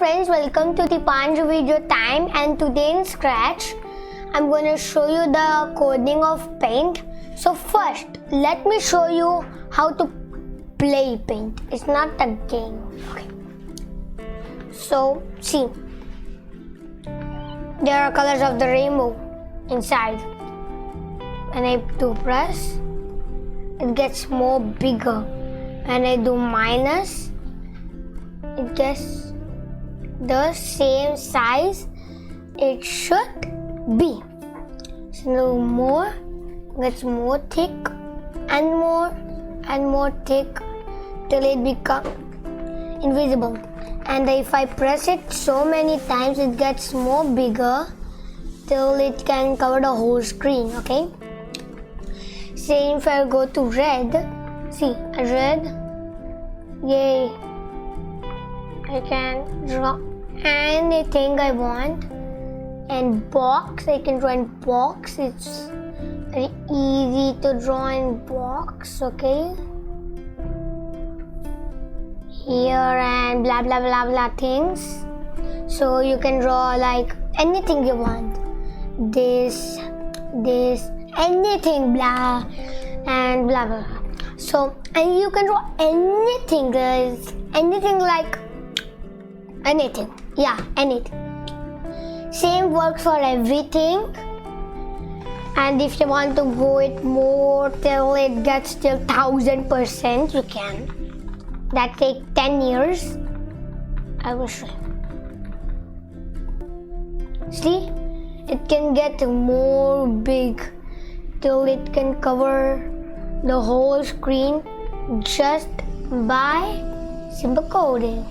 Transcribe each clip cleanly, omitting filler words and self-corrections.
friends, welcome to Dipansh video time, and today in Scratch I'm going to show you the coding of paint. So first let me show you how to play paint. It's not a game. Okay. So see, there are colors of the rainbow inside. When I do press, it gets more bigger. When I do minus, it gets the same size it should be. So more gets more thick and more thick till it becomes invisible. And if I press it so many times, it gets more bigger till it can cover the whole screen. Okay. Same if I go to red. See, red. Yay. I can draw anything I want. And box, I can draw in box. It's very easy to draw in box. Okay. Here and blah blah blah blah things. So you can draw like anything you want. This, anything, blah and blah blah. So, and you can draw anything, guys. Anything like anything. Yeah, anything. Same works for everything. And if you want to go it more till it gets till 1000%, you can. That takes 10 years. I will show you. See? It can get more big till it can cover the whole screen just by simple coding.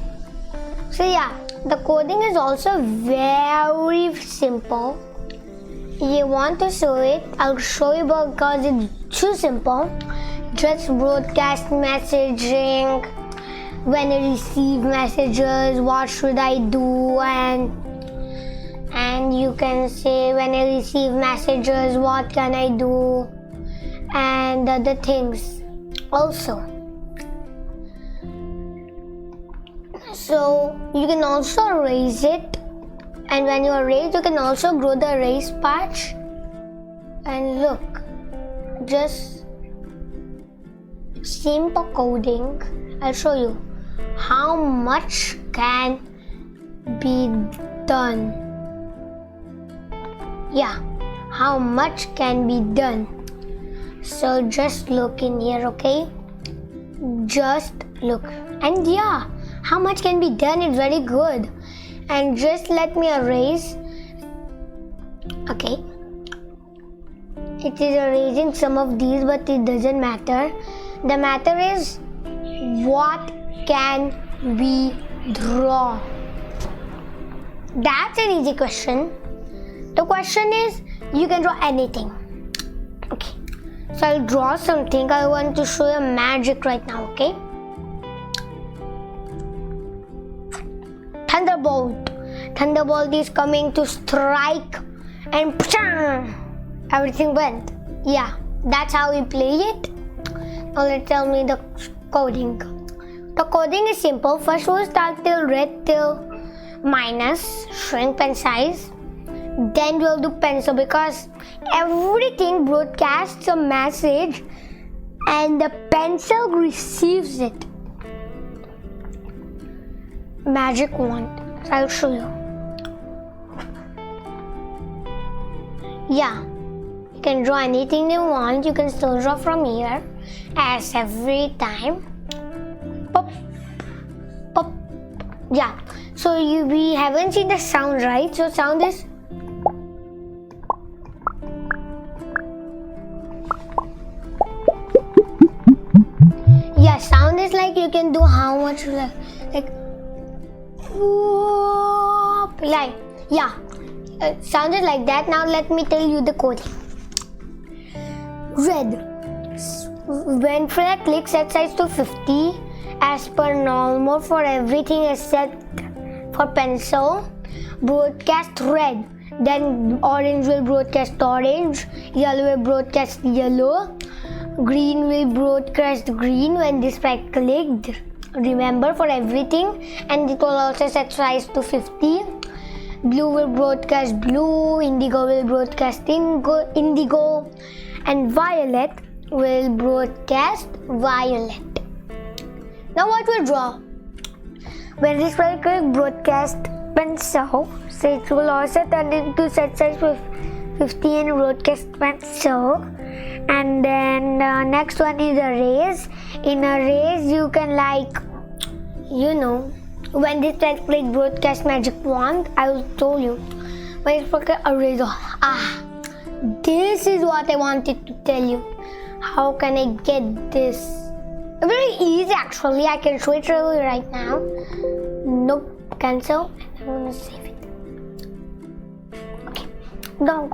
So yeah, the coding is also very simple. You want to show it, I'll show you because it's too simple. Just broadcast messaging. When I receive messages, what should I do? And you can say, when I receive messages, what can I do? And other things also. So you can also erase it. And when you erase, you can also grow the erase patch. And look, just simple coding. I'll show you how much can be done. Yeah, how much can be done. So just look in here, okay? Just look. And yeah, how much can be done is very good. And just let me erase. Okay. It is erasing some of these, but it doesn't matter. The matter is what can we draw? That's an easy question. The question is, you can draw anything. Okay. So I'll draw something. I want to show you magic right now, okay? Thunderbolt. Thunderbolt is coming to strike and everything went. Yeah, that's how we play it. Now let's tell me the coding. The coding is simple. First we'll start till red till minus, shrink pen size. Then we'll do pencil because everything broadcasts a message and the pencil receives it. Magic wand. So I'll show you. Yeah, you can draw anything you want. You can still draw from here as every time. Pop, pop. Yeah. So we haven't seen the sound, right? So sound is. Yeah, sound is like you can do how much like yeah, sound is like that. Now let me tell you the coding. Red. When Fred clicks, set size to 50 as per normal for everything except for pencil. Broadcast red. Then orange will broadcast orange. Yellow will broadcast yellow. Green will broadcast green when this flag clicked. remember for everything, and it will also set size to 50. Blue will broadcast blue, indigo will broadcast indigo, and violet will broadcast violet. Now what we'll draw? When this will click broadcast pencil, so it will also turn into set size 50 and broadcast pencil. And then next one is erase. In erase you can when this will click broadcast magic wand, I will tell you. When it's click erase all. This is what I wanted to tell you. How can I get this? Very easy actually. I can show it to you right now. Nope, cancel. I'm gonna save it. Okay, go.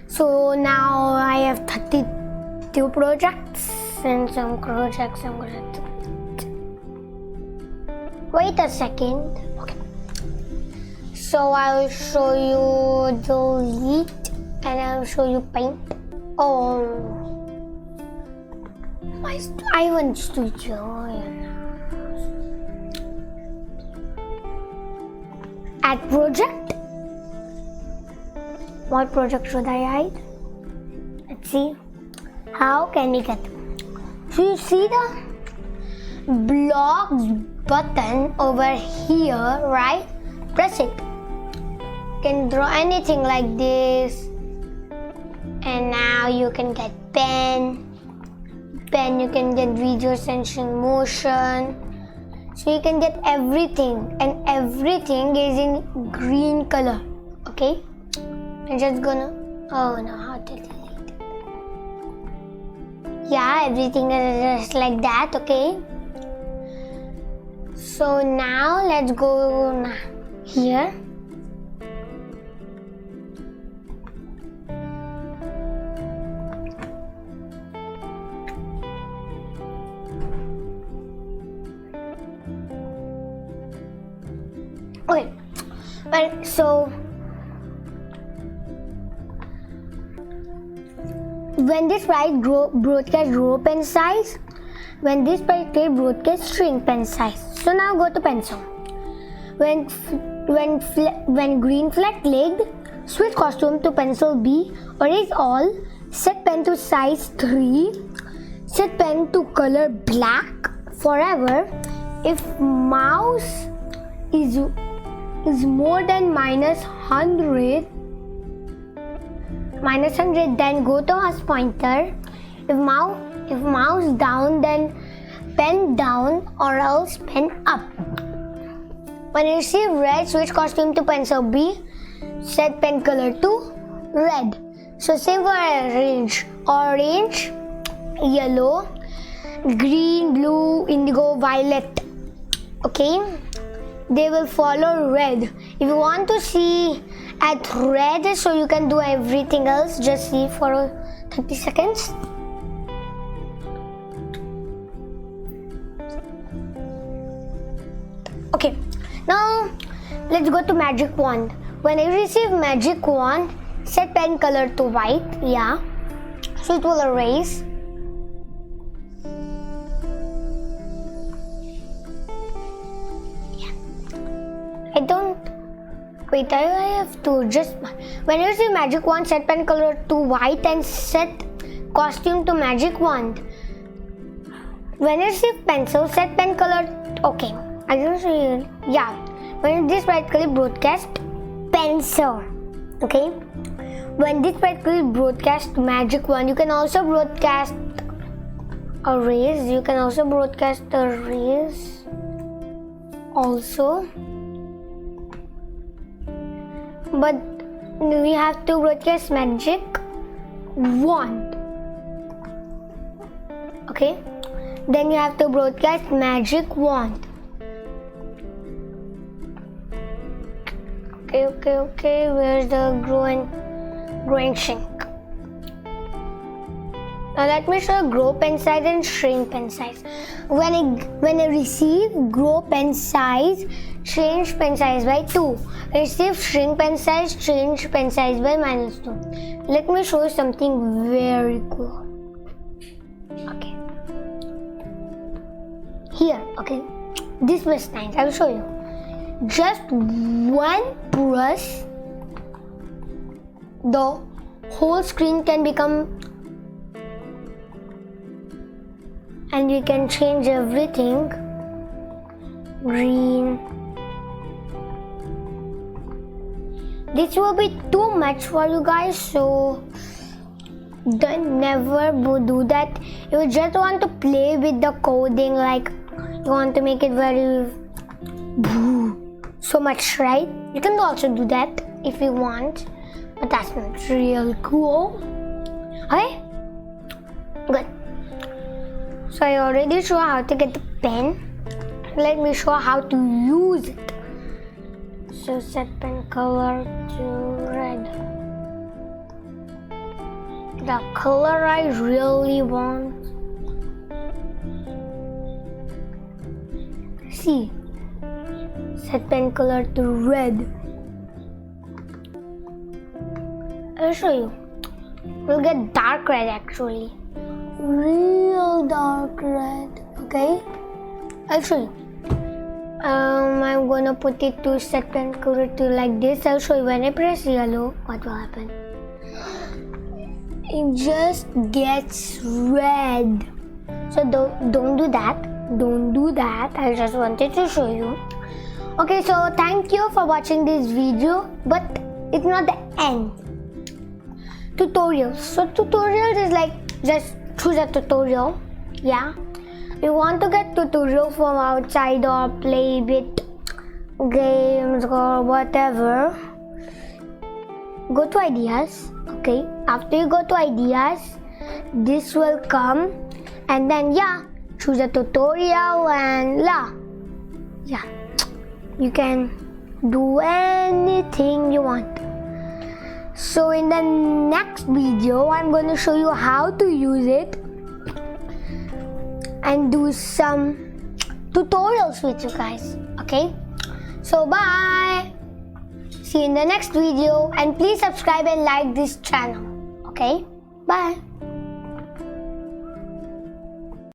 So now I have 32 projects and some projects I'm gonna do. Wait a second. Okay. So I will show you delete and I will show you paint. Oh. I want to join. Add project. What project should I hide? Let's see. How can we get? So you see the blocks button over here, right? Press it. You can draw anything like this. And now you can get pen. You can get video sensing motion, so you can get everything, and everything is in green color. Okay, I'm just gonna how to delete it? Yeah, everything is just like that. Okay, so now let's go here. Okay, but so when this sprite broadcast grow pen size, when this sprite broadcast shrink pen size. So now go to pencil. When green flag clicked, switch costume to pencil B, erase all, set pen to size 3, set pen to color black forever. If mouse is more than -100, then go to mouse pointer. If mouse down, then pen down, or else pen up. When you receive red, switch costume to pencil B, set pen color to red. So same for orange, yellow, green, blue, indigo, violet. Okay, they will follow red. If you want to see at red, so you can do everything else, just see for 30 seconds. Okay, now let's go to magic wand. When I receive magic wand, set pen color to white. Yeah, so it will erase. I have to just, when you see magic wand, set pen color to white and set costume to magic wand. When you see pencil, set pen color, okay, I don't see, yeah, when this right click broadcast pencil, okay, when this right click broadcast magic wand, you can also broadcast erase, also. But we have to broadcast magic wand. Okay, then you have to broadcast magic wand. Okay, where's the growing shrink? Now let me show grow pen size and shrink pen size. When I receive grow pen size, change pen size by 2. Receive shrink pen size, change pen size by -2. Let me show you something very cool. Okay. here, okay? This was nice. I'll show you. Just one brush, the whole screen can become, and we can change everything. Green. This will be too much for you guys, so don't never do that. You just want to play with the coding, like you want to make it very so much, right? You can also do that if you want, but that's not real cool. Okay, good. So I already show how to get the pen. Let me show how to use it. So set pen color to red. The color I really want. See, set pen color to red. I'll show you. We'll get dark red actually. Real dark red. Okay? I'll show you. I'm gonna put it to set pen color to like this. I'll show you when I press yellow what will happen. It just gets red. So don't do that. Don't do that. I just wanted to show you. Okay, so thank you for watching this video, but it's not the end. Tutorials. So tutorials is like just choose a tutorial. Yeah. You want to get tutorial from outside or play with games or whatever, go to ideas. Okay, after you go to ideas, this will come, and then choose a tutorial, and you can do anything you want. So in the next video, I'm going to show you how to use it and do some tutorials with you guys. Okay, so bye. See you in the next video, and please subscribe and like this channel. Okay, bye.